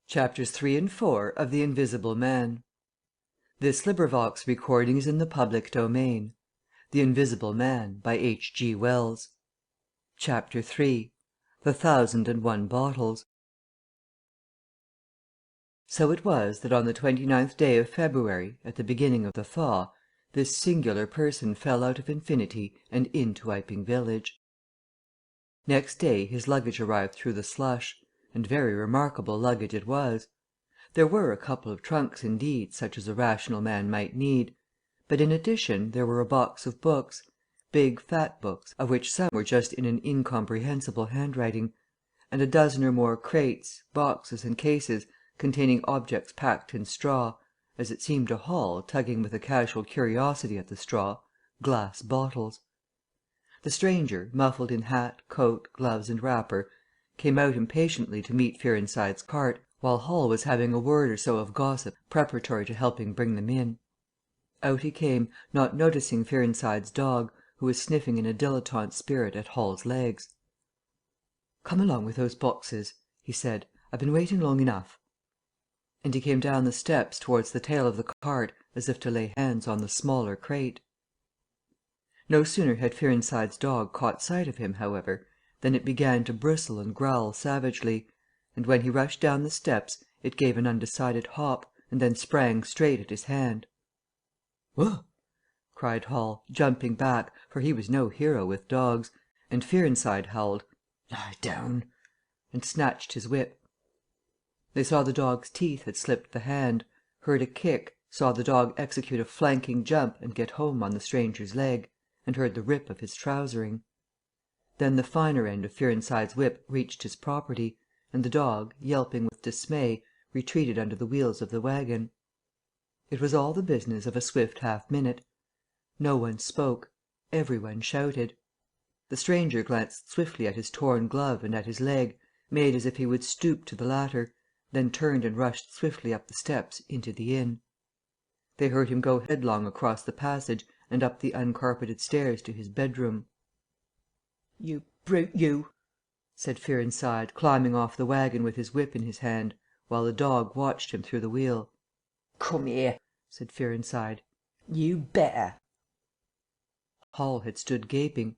Chapters 3 and 4 of The Invisible Man. This recording is in the public domain. The Invisible Man, by H.G. Wells. Chapter 3. The 1,001 Bottles. So it was that on the 29th day of February, at the beginning of the thaw, this singular person fell out of infinity and into Iping village. Next day his luggage arrived through the slush, and very remarkable luggage it was. There were a couple of trunks indeed, such as a rational man might need, but in addition there were a box of books, big fat books, of which some were just in an incomprehensible handwriting, and a dozen or more crates, boxes and cases containing objects packed in straw, as it seemed to Hall, tugging with a casual curiosity at the straw, glass bottles. The stranger, muffled in hat, coat, gloves and wrapper, came out impatiently to meet Fearenside's cart, while Hall was having a word or so of gossip preparatory to helping bring them in. Out he came, not noticing Fearenside's dog, who was sniffing in a dilettante spirit at Hall's legs. "Come along with those boxes," he said. "I've been waiting long enough." And he came down the steps towards the tail of the cart as if to lay hands on the smaller crate. No sooner had Fearenside's dog caught sight of him, however, than it began to bristle and growl savagely, and when he rushed down the steps it gave an undecided hop, and then sprang straight at his hand. "Ugh!" cried Hall, jumping back, for he was no hero with dogs, and Fearenside howled, "Lie down," and snatched his whip. They saw the dog's teeth had slipped the hand, heard a kick, saw the dog execute a flanking jump and get home on the stranger's leg, and heard the rip of his trousering. Then the finer end of Fearenside's whip reached his property, and the dog, yelping with dismay, retreated under the wheels of the wagon. It was all the business of a swift half-minute. No one spoke. Every one shouted. The stranger glanced swiftly at his torn glove and at his leg, made as if he would stoop to the latter, then turned and rushed swiftly up the steps into the inn. They heard him go headlong across the passage and up the uncarpeted stairs to his bedroom. "You brute, you!" said Fearenside, climbing off the wagon with his whip in his hand, while the dog watched him through the wheel. "Come here," said Fearenside. "You better." Hall had stood gaping.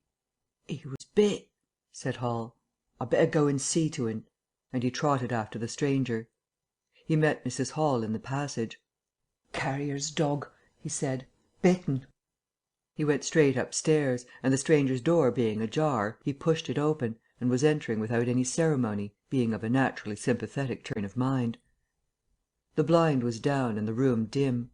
"He was bit," said Hall. "I'd better go and see to un," and he trotted after the stranger. He met Mrs. Hall in the passage. "Carrier's dog," he said. "Bitten." He went straight upstairs, and the stranger's door being ajar, he pushed it open, and was entering without any ceremony, being of a naturally sympathetic turn of mind. The blind was down and the room dim.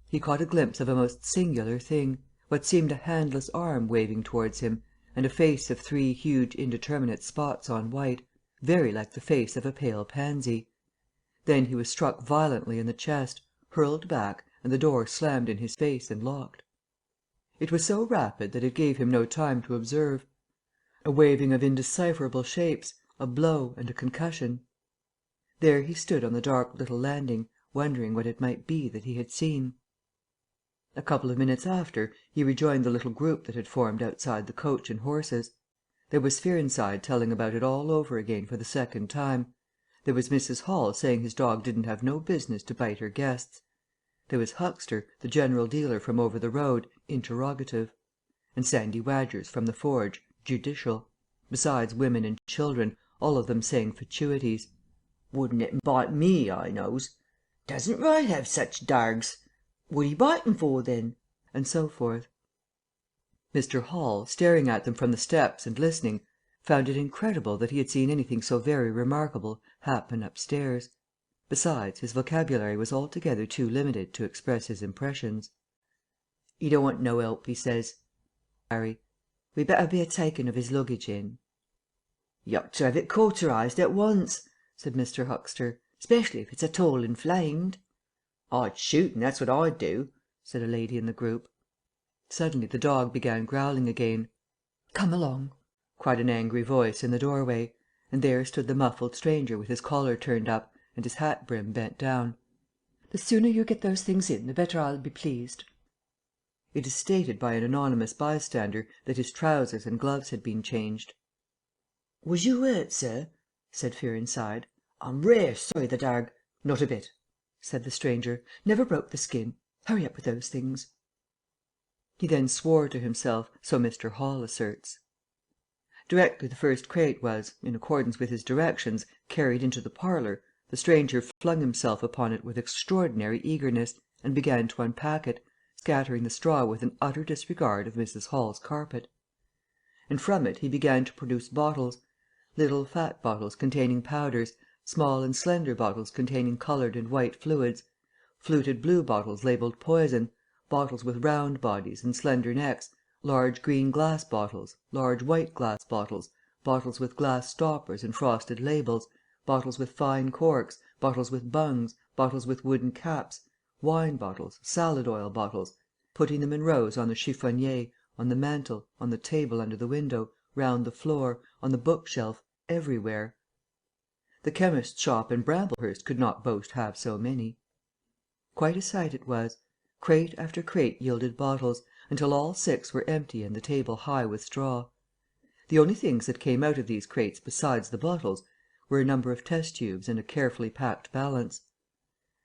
He caught a glimpse of a most singular thing, what seemed a handless arm waving towards him, and a face of 3 huge indeterminate spots on white, very like the face of a pale pansy. Then he was struck violently in the chest, hurled back, and the door slammed in his face and locked. It was so rapid that it gave him no time to observe. A waving of indecipherable shapes, a blow and a concussion. There he stood on the dark little landing, wondering what it might be that he had seen. A couple of minutes after, he rejoined the little group that had formed outside the coach and horses. There was Fearenside telling about it all over again for the second time. There was Mrs. Hall saying his dog didn't have no business to bite her guests. There was Huxter, the general dealer from over the road, interrogative. And Sandy Wadgers from the forge, judicial. Besides women and children, all of them saying fatuities. "Wouldn't it bite me, I knows. Doesn't right have such dargs. What he biting for, then?" And so forth. Mr. Hall, staring at them from the steps and listening, found it incredible that he had seen anything so very remarkable happen upstairs. Besides, his vocabulary was altogether too limited to express his impressions. "'E don't want no 'elp," he says. "Harry, we'd better be a-taking of his luggage in." "You ought to have it cauterized at once," said Mr. Huxter, "'specially if it's at all inflamed." "I'd shoot 'un, that's what I'd do," said a lady in the group. Suddenly the dog began growling again. "Come along," cried an angry voice in the doorway, and there stood the muffled stranger with his collar turned up and his hat brim bent down. "The sooner you get those things in, the better I'll be pleased." It is stated by an anonymous bystander that his trousers and gloves had been changed. "Was you hurt, sir?" said Fearenside. "I'm rare sorry the darg "Not a bit," said the stranger. "Never broke the skin. Hurry up with those things." He then swore to himself, so Mr. Hall asserts. Directly the first crate was, in accordance with his directions, carried into the parlour, the stranger flung himself upon it with extraordinary eagerness, and began to unpack it, scattering the straw with an utter disregard of Mrs. Hall's carpet. And from it he began to produce bottles: little fat bottles containing powders, small and slender bottles containing coloured and white fluids, fluted blue bottles labelled poison, bottles with round bodies and slender necks, large green glass bottles, large white glass bottles, bottles with glass stoppers and frosted labels, bottles with fine corks, bottles with bungs, bottles with wooden caps, wine bottles, salad oil bottles, putting them in rows on the chiffonnier, on the mantel, on the table under the window, round the floor, on the bookshelf, everywhere. The chemist's shop in Bramblehurst could not boast half so many. Quite a sight it was. Crate after crate yielded bottles, until all 6 were empty and the table high with straw. The only things that came out of these crates besides the bottles were a number of test tubes and a carefully packed balance.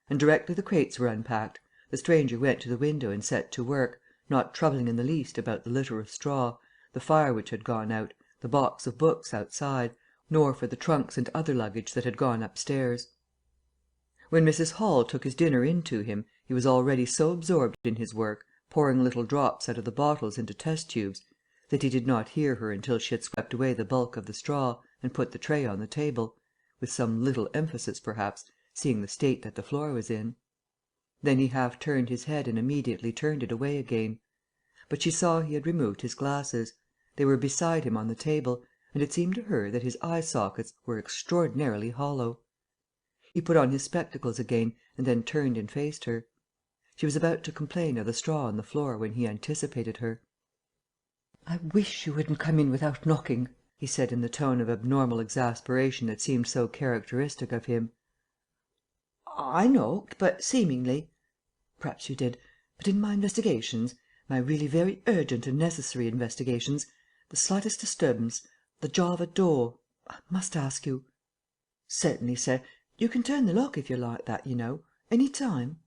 And directly the crates were unpacked, the stranger went to the window and set to work, not troubling in the least about the litter of straw, the fire which had gone out, the box of books outside, nor for the trunks and other luggage that had gone upstairs. When Mrs. Hall took his dinner in to him, he was already so absorbed in his work, pouring little drops out of the bottles into test tubes, that he did not hear her until she had swept away the bulk of the straw and put the tray on the table, with some little emphasis perhaps, seeing the state that the floor was in. Then he half turned his head and immediately turned it away again. But she saw he had removed his glasses. They were beside him on the table, and it seemed to her that his eye sockets were extraordinarily hollow. He put on his spectacles again, and then turned and faced her. She was about to complain of the straw on the floor when he anticipated her. "I wish you wouldn't come in without knocking," he said in the tone of abnormal exasperation that seemed so characteristic of him. "I knocked, but seemingly—" "Perhaps you did. But in my investigations, my really very urgent and necessary investigations, the slightest disturbance, the jar of a door, I must ask you—" "Certainly, sir. You can turn the lock if you're like that, you know. Any time."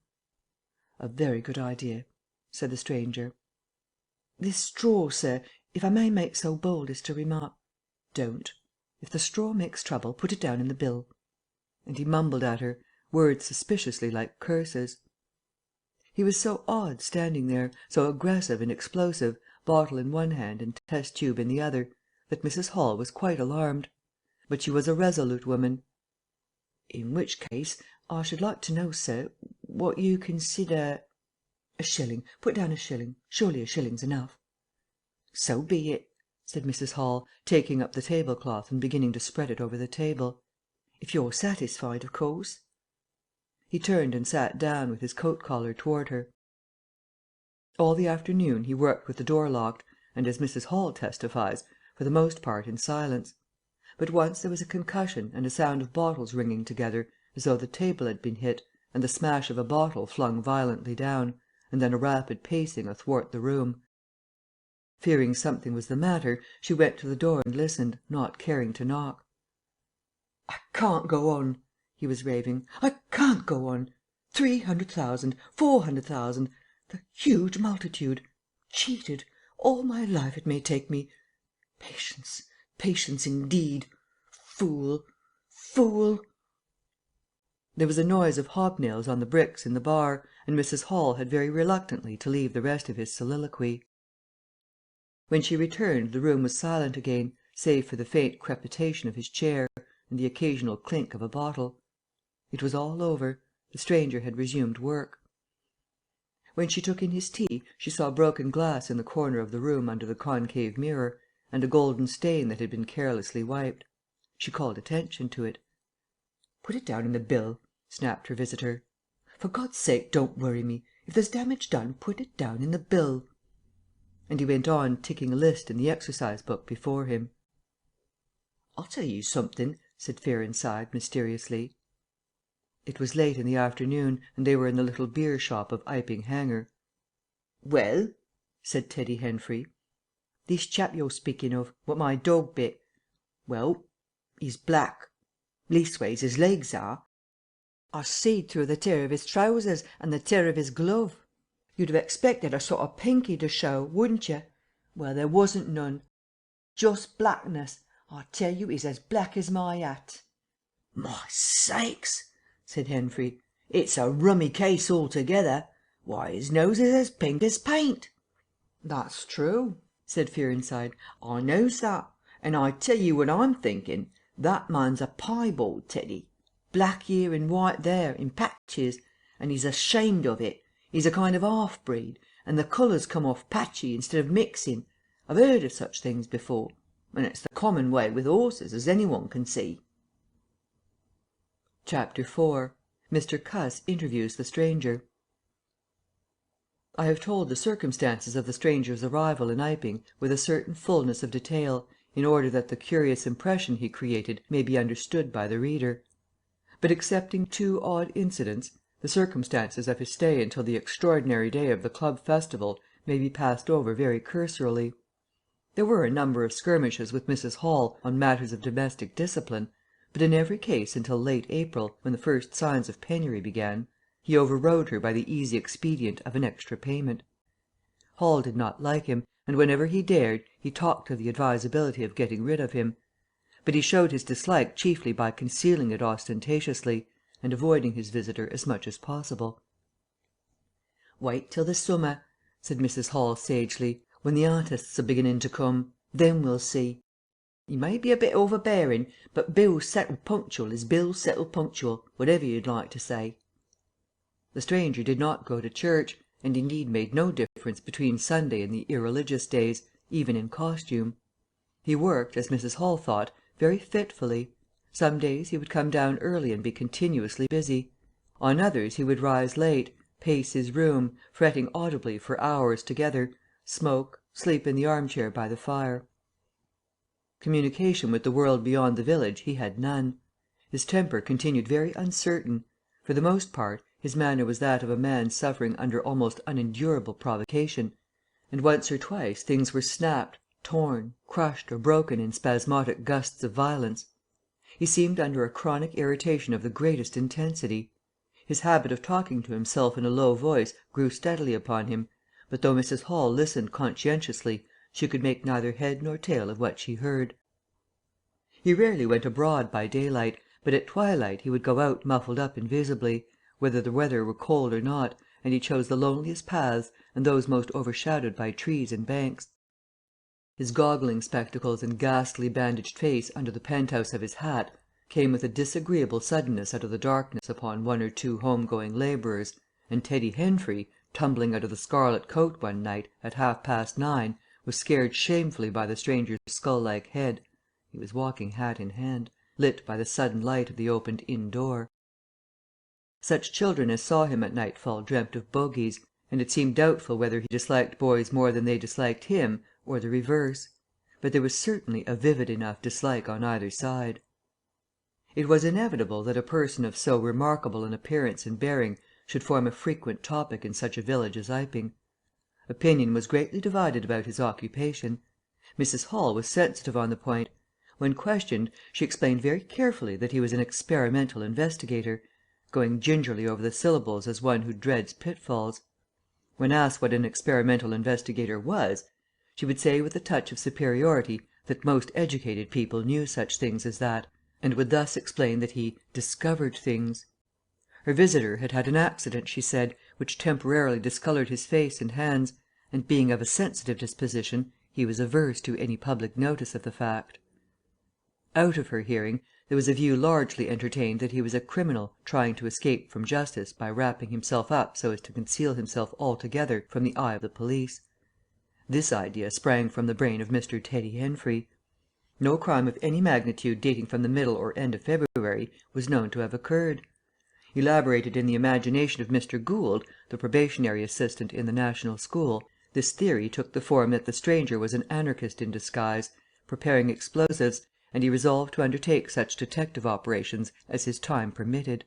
"A very good idea," said the stranger. "This straw, sir, if I may make so bold as to remark—" "Don't. If the straw makes trouble, put it down in the bill." And he mumbled at her, words suspiciously like curses. He was so odd standing there, so aggressive and explosive, bottle in one hand and test tube in the other, that Mrs. Hall was quite alarmed. But she was a resolute woman. "In which case, I should like to know, sir, what you consider—" "A shilling. Put down a shilling. Surely a shilling's enough." "So be it," said Mrs. Hall, taking up the tablecloth and beginning to spread it over the table. "If you're satisfied, of course." He turned and sat down with his coat collar toward her. All the afternoon he worked with the door locked, and, as Mrs. Hall testifies, for the most part in silence. But once there was a concussion and a sound of bottles ringing together, as though the table had been hit, and the smash of a bottle flung violently down, and then a rapid pacing athwart the room. Fearing something was the matter, she went to the door and listened, not caring to knock. "I can't go on," he was raving. "I can't go on. 300,000, 400,000, the huge multitude. Cheated. All my life it may take me. Patience, patience indeed. Fool, fool." There was a noise of hobnails on the bricks in the bar, and Mrs. Hall had very reluctantly to leave the rest of his soliloquy. When she returned the room was silent again, save for the faint crepitation of his chair and the occasional clink of a bottle. It was all over. The stranger had resumed work. When she took in his tea, she saw broken glass in the corner of the room under the concave mirror, and a golden stain that had been carelessly wiped. She called attention to it. "Put it down in the bill," snapped her visitor. "For God's sake, don't worry me. If there's damage done, put it down in the bill." And he went on ticking a list in the exercise book before him. "I'll tell you something," said Fearenside, mysteriously. It was late in the afternoon, and they were in the little beer shop of Iping Hanger. "Well?" said Teddy Henfrey. "This chap you're speaking of, what my dog bit. Well, he's black. Leastways, his legs are. I seed through the tear of his trousers and the tear of his glove. You'd have expected a sort of pinky to show, wouldn't you? Well, there wasn't none. Just blackness. I tell you, he's as black as my hat." "My sakes!" said Henfrey. "It's a rummy case altogether. Why, his nose is as pink as paint." "That's true," said Fearenside. "I knows that. And I tell you what I'm thinking. That man's a piebald, Teddy. Black here and white there, in patches, and he's ashamed of it. He's a kind of half-breed, and the colours come off patchy instead of mixing. I've heard of such things before, and it's the common way with horses, as any one can see." Chapter 4. Mr. Cuss interviews the stranger. I have told the circumstances of the stranger's arrival in Iping with a certain fulness of detail, in order that the curious impression he created may be understood by the reader. But excepting 2 odd incidents, the circumstances of his stay until the extraordinary day of the club festival may be passed over very cursorily. There were a number of skirmishes with Mrs. Hall on matters of domestic discipline, but in every case until late April, when the first signs of penury began, he overrode her by the easy expedient of an extra payment. Hall did not like him, and whenever he dared he talked of the advisability of getting rid of him; but he showed his dislike chiefly by concealing it ostentatiously, and avoiding his visitor as much as possible. "Wait till the summer," said Mrs. Hall sagely, "when the artists are beginning to come. Then we'll see. He may be a bit overbearing, but bills settled punctual is bills settled punctual, whatever you'd like to say." The stranger did not go to church, and indeed made no difference between Sunday and the irreligious days, even in costume. He worked, as Mrs. Hall thought, very fitfully. Some days he would come down early and be continuously busy. On others he would rise late, pace his room, fretting audibly for hours together, smoke, sleep in the armchair by the fire. Communication with the world beyond the village he had none. His temper continued very uncertain. For the most part, his manner was that of a man suffering under almost unendurable provocation, and once or twice things were snapped, torn, crushed, or broken in spasmodic gusts of violence. He seemed under a chronic irritation of the greatest intensity. His habit of talking to himself in a low voice grew steadily upon him, but though Mrs. Hall listened conscientiously, she could make neither head nor tail of what she heard. He rarely went abroad by daylight, but at twilight he would go out muffled up invisibly, whether the weather were cold or not, and he chose the loneliest paths and those most overshadowed by trees and banks. His goggling spectacles and ghastly bandaged face under the penthouse of his hat came with a disagreeable suddenness out of the darkness upon 1 or 2 home-going labourers, and Teddy Henfrey, tumbling out of the Scarlet Coat one night at 9:30, was scared shamefully by the stranger's skull-like head (he was walking hat in hand), lit by the sudden light of the opened inn door. Such children as saw him at nightfall dreamt of bogies, and it seemed doubtful whether he disliked boys more than they disliked him, or the reverse; but there was certainly a vivid enough dislike on either side. It was inevitable that a person of so remarkable an appearance and bearing should form a frequent topic in such a village as Iping. Opinion was greatly divided about his occupation. Mrs. Hall was sensitive on the point. When questioned, she explained very carefully that he was an experimental investigator, going gingerly over the syllables as one who dreads pitfalls. When asked what an experimental investigator was, she would say with a touch of superiority that most educated people knew such things as that, and would thus explain that he "discovered things." Her visitor had had an accident, she said, which temporarily discoloured his face and hands, and being of a sensitive disposition, he was averse to any public notice of the fact. Out of her hearing, there was a view largely entertained that he was a criminal trying to escape from justice by wrapping himself up so as to conceal himself altogether from the eye of the police. This idea sprang from the brain of Mr. Teddy Henfrey. No crime of any magnitude dating from the middle or end of February was known to have occurred. Elaborated in the imagination of Mr. Gould, the probationary assistant in the National School, this theory took the form that the stranger was an anarchist in disguise, preparing explosives, and he resolved to undertake such detective operations as his time permitted.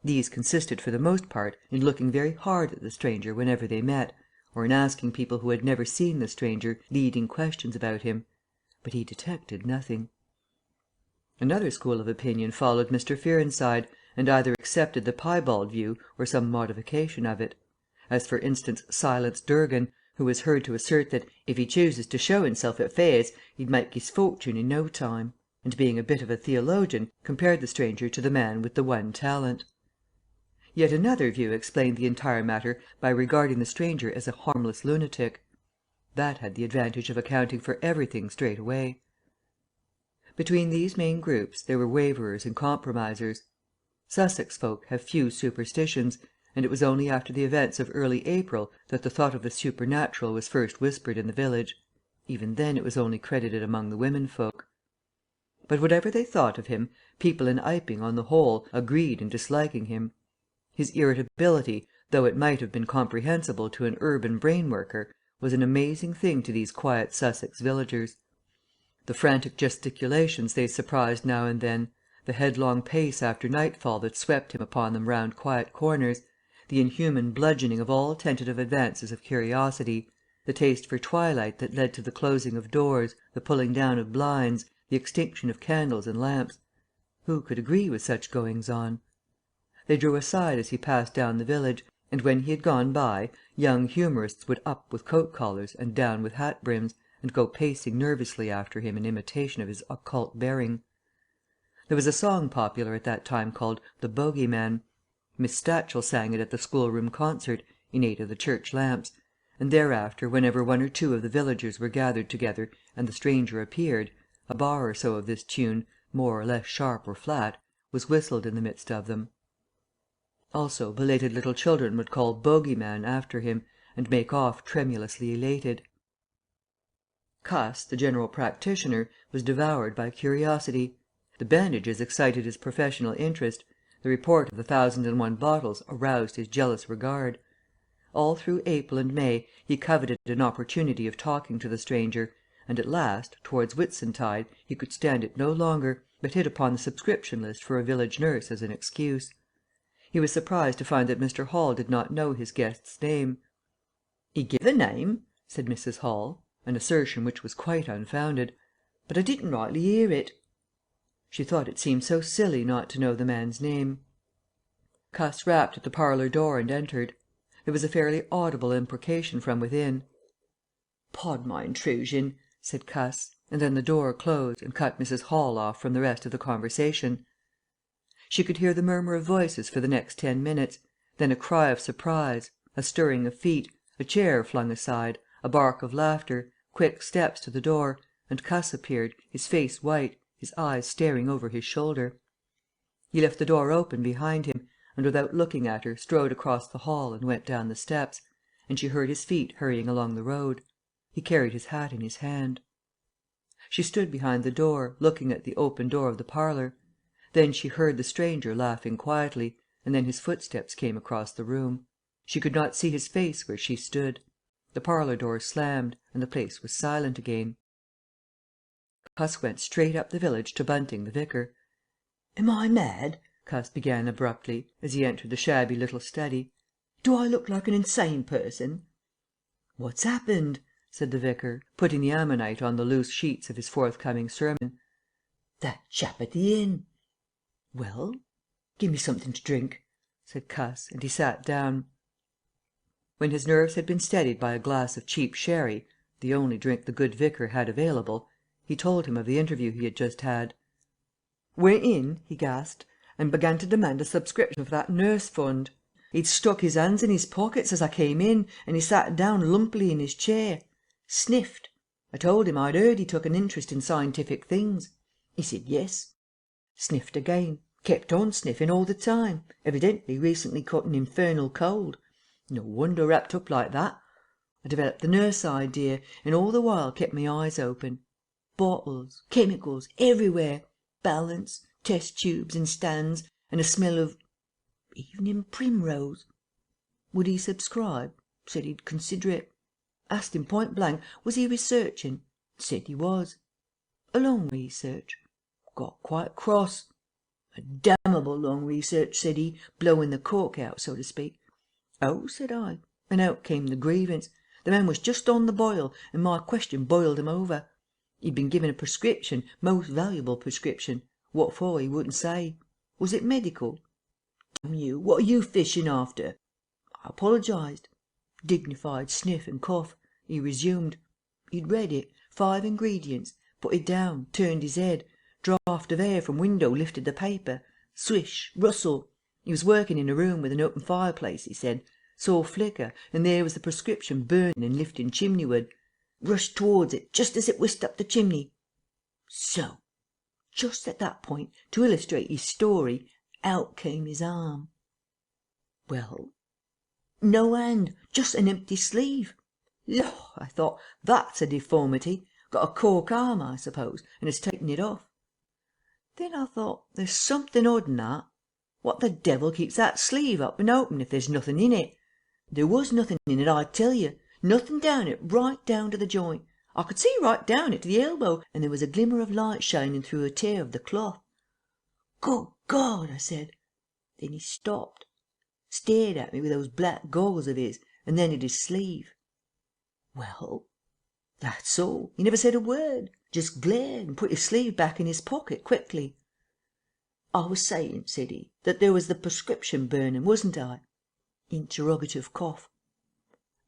These consisted for the most part in looking very hard at the stranger whenever they met, or in asking people who had never seen the stranger leading questions about him. But he detected nothing. Another school of opinion followed Mr. Fearenside, and either accepted the piebald view or some modification of it; as for instance Silence Durgan, who was heard to assert that "if he chooses to show himself at fairs, he'd make his fortune in no time," and being a bit of a theologian, compared the stranger to the man with the one talent. Yet another view explained the entire matter by regarding the stranger as a harmless lunatic. That had the advantage of accounting for everything straight away. Between these main groups there were waverers and compromisers. Sussex folk have few superstitions, and it was only after the events of early April that the thought of the supernatural was first whispered in the village. Even then it was only credited among the women folk. But whatever they thought of him, people in Iping, on the whole, agreed in disliking him. His irritability, though it might have been comprehensible to an urban brain worker, was an amazing thing to these quiet Sussex villagers. The frantic gesticulations they surprised now and then, the headlong pace after nightfall that swept him upon them round quiet corners, the inhuman bludgeoning of all tentative advances of curiosity, the taste for twilight that led to the closing of doors, the pulling down of blinds, the extinction of candles and lamps. Who could agree with such goings on? They drew aside as he passed down the village, and when he had gone by, young humourists would up with coat collars and down with hat brims, and go pacing nervously after him in imitation of his occult bearing. There was a song popular at that time called "The Bogey Man." Miss Stachel sang it at the schoolroom concert, in aid of the church lamps, and thereafter whenever one or two of the villagers were gathered together and the stranger appeared, a bar or so of this tune, more or less sharp or flat, was whistled in the midst of them. Also belated little children would call "Bogey Man" after him, and make off tremulously elated. Cuss, the general practitioner, was devoured by curiosity. The bandages excited his professional interest, the report of the 1001 bottles aroused his jealous regard. All through April and May he coveted an opportunity of talking to the stranger, and at last, towards Whitsuntide, he could stand it no longer, but hit upon the subscription list for a village nurse as an excuse. He was surprised to find that Mr. Hall did not know his guest's name. "He give a name," said Mrs. Hall, an assertion which was quite unfounded, "but I didn't rightly hear it." She thought it seemed so silly not to know the man's name. Cuss rapped at the parlour door and entered. There was a fairly audible imprecation from within. "Pardon my intrusion," said Cuss, and then the door closed and cut Mrs. Hall off from the rest of the conversation. She could hear the murmur of voices for the next 10 minutes, then a cry of surprise, a stirring of feet, a chair flung aside, a bark of laughter, quick steps to the door, and Cuss appeared, his face white, his eyes staring over his shoulder. He left the door open behind him, and without looking at her strode across the hall and went down the steps, and she heard his feet hurrying along the road. He carried his hat in his hand. She stood behind the door, looking at the open door of the parlour. Then she heard the stranger laughing quietly, and then his footsteps came across the room. She could not see his face where she stood. The parlour door slammed, and the place was silent again. Cuss went straight up the village to Bunting the vicar. "Am I mad?" Cuss began abruptly, as he entered the shabby little study. "Do I look like an insane person?" "What's happened?" said the vicar, putting the ammonite on the loose sheets of his forthcoming sermon. "That chap at the inn." "Well?" "Give me something to drink," said Cuss, and he sat down. When his nerves had been steadied by a glass of cheap sherry, the only drink the good vicar had available, he told him of the interview he had just had. "Went in," he gasped, "and began to demand a subscription for that nurse fund. He'd stuck his hands in his pockets as I came in, and he sat down lumpily in his chair. Sniffed. I told him I'd heard he took an interest in scientific things. He said yes. Sniffed again. Kept on sniffing all the time, evidently recently caught an infernal cold. No wonder wrapped up like that. I developed the nurse idea, and all the while kept my eyes open. Bottles, chemicals, everywhere. Balance, test tubes and stands, and a smell of evening primrose. Would he subscribe? Said he'd consider it. Asked him point blank, was he researching? Said he was. A long research. Got quite cross. A damnable long research, said he, blowing the cork out, so to speak. Oh, said I, and out came the grievance. The man was just on the boil, and my question boiled him over. He'd been given a prescription, most valuable prescription. What for he wouldn't say. Was it medical? you, what are you fishing after?" I apologised. Dignified sniff and cough. He resumed. He'd read it, 5 ingredients, put it down, turned his head, draught of air from window lifted the paper, swish, rustle. He was working in a room with an open fireplace, he said, saw flicker, and there was the prescription burning and lifting chimneyward. Rushed towards it just as it whisked up the chimney. So, just at that point, to illustrate his story, out came his arm. Well, no hand, just an empty sleeve. Lord, I thought, that's a deformity. Got a cork arm, I suppose, and has taken it off. Then I thought, there's something odd in that. What the devil keeps that sleeve up and open if there's nothing in it? There was nothing in it, I tell you. Nothing down it, right down to the joint. I could see right down it to the elbow, and there was a glimmer of light shining through a tear of the cloth. Good God, I said. Then he stopped, stared at me with those black goggles of his, and then at his sleeve. Well, that's all. He never said a word, just glared and put his sleeve back in his pocket quickly. "I was saying," said he, "that there was the prescription burning, wasn't I?" Interrogative cough.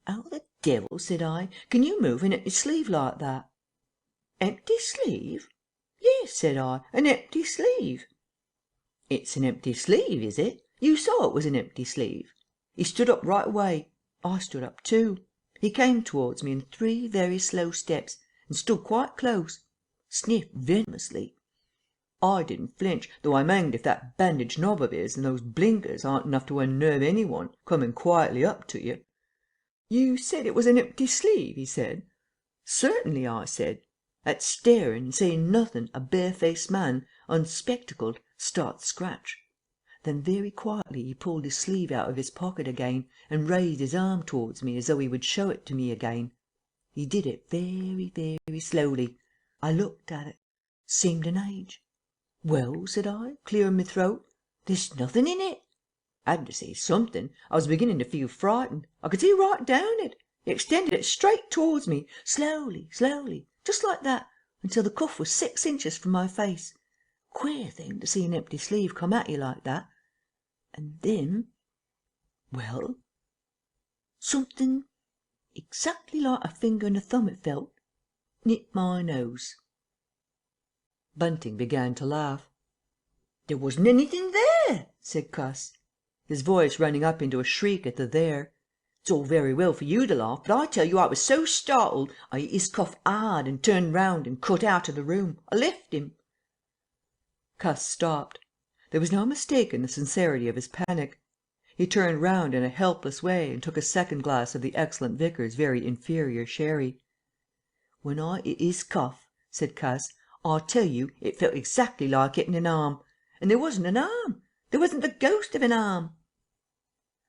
"How the devil," said I, "can you move an empty sleeve like that?" "Empty sleeve?" "Yes," said I, "an empty sleeve." "It's an empty sleeve, is it? You saw it was an empty sleeve?" He stood up right away. I stood up too. He came towards me in 3 very slow steps, and stood quite close. Sniffed venomously. I didn't flinch, though I'm hanged if that bandaged knob of his and those blinkers aren't enough to unnerve any one, coming quietly up to you. "You said it was an empty sleeve?" he said. "Certainly," I said. At staring and saying nothing, a barefaced man, unspectacled, starts scratch. Then very quietly he pulled his sleeve out of his pocket again and raised his arm towards me as though he would show it to me again. He did it very, very slowly. I looked at it. Seemed an age. "Well," said I, clearing my throat, "there's nothing in it." I had to say something. I was beginning to feel frightened. I could see right down it. He extended it straight towards me, slowly, slowly, just like that, until the cuff was 6 inches from my face. Queer thing to see an empty sleeve come at you like that. And then, well, something exactly like a finger and a thumb it felt, nipped my nose. Bunting began to laugh. "There wasn't anything there," said Cuss, his voice running up into a shriek at the "there." "It's all very well for you to laugh, but I tell you I was so startled I hit his cuff hard and turned round and cut out of the room. I left him." Cuss stopped. There was no mistaking the sincerity of his panic. He turned round in a helpless way and took a second glass of the excellent Vicar's very inferior sherry. "When I hit his cuff," said Cuss, "I tell you it felt exactly like hitting an arm. And there wasn't an arm. There wasn't the ghost of an arm."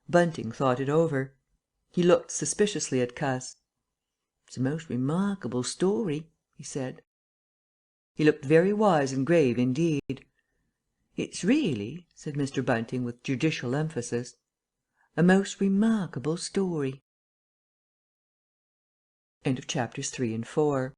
Bunting thought it over. He looked suspiciously at Cuss. "It's a most remarkable story," he said. He looked very wise and grave indeed. "It's really," said Mr. Bunting with judicial emphasis, "a most remarkable story." End of chapters 3 and 4.